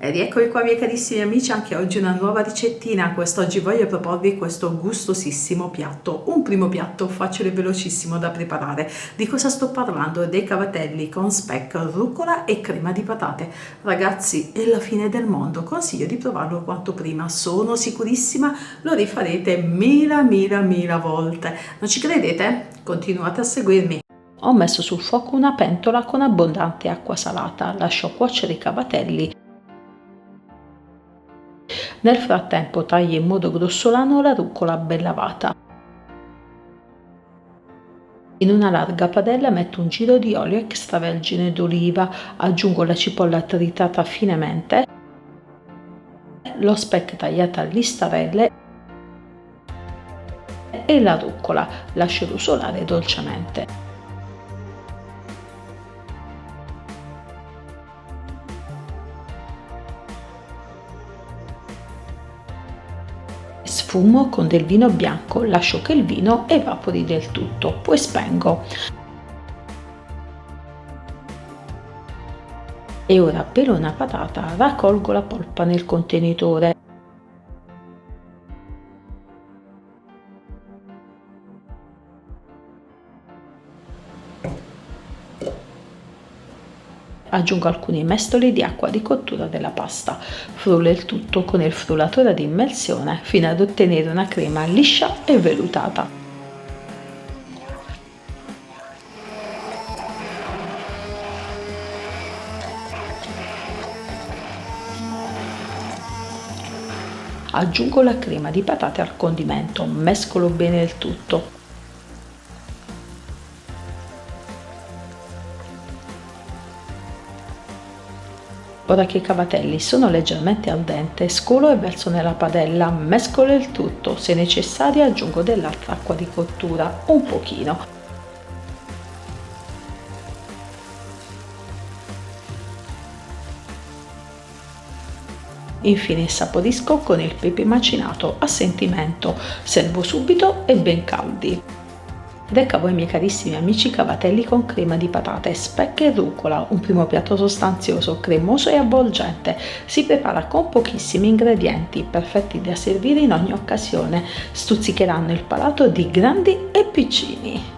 Ed eccomi qua miei carissimi amici, anche oggi una nuova ricettina. Quest'oggi voglio proporvi questo gustosissimo piatto, un primo piatto facile e velocissimo da preparare. Di cosa sto parlando? Dei cavatelli con speck, rucola e crema di patate. Ragazzi, è la fine del mondo, consiglio di provarlo quanto prima, sono sicurissima lo rifarete mila volte. Non ci credete? Continuate a seguirmi. Ho messo sul fuoco una pentola con abbondante acqua salata, lascio cuocere i cavatelli. Nel frattempo taglio in modo grossolano la rucola ben lavata. In una larga padella metto un giro di olio extravergine d'oliva, aggiungo la cipolla tritata finemente, lo speck tagliato a listarelle e la rucola, lascio rosolare dolcemente. Sfumo con del vino bianco, lascio che il vino evapori del tutto, poi spengo. E ora pelo una patata, raccolgo la polpa nel contenitore. Aggiungo alcuni mestoli di acqua di cottura della pasta, frullo il tutto con il frullatore ad immersione fino ad ottenere una crema liscia e vellutata. Aggiungo la crema di patate al condimento, mescolo bene il tutto. Ora che i cavatelli sono leggermente al dente, scolo e verso nella padella, mescolo il tutto, se necessario aggiungo dell'altra acqua di cottura, un pochino. Infine saporisco con il pepe macinato a sentimento, servo subito e ben caldi. Ed ecco a voi miei carissimi amici cavatelli con crema di patate, speck e rucola, un primo piatto sostanzioso, cremoso e avvolgente. Si prepara con pochissimi ingredienti, perfetti da servire in ogni occasione, stuzzicheranno il palato di grandi e piccini.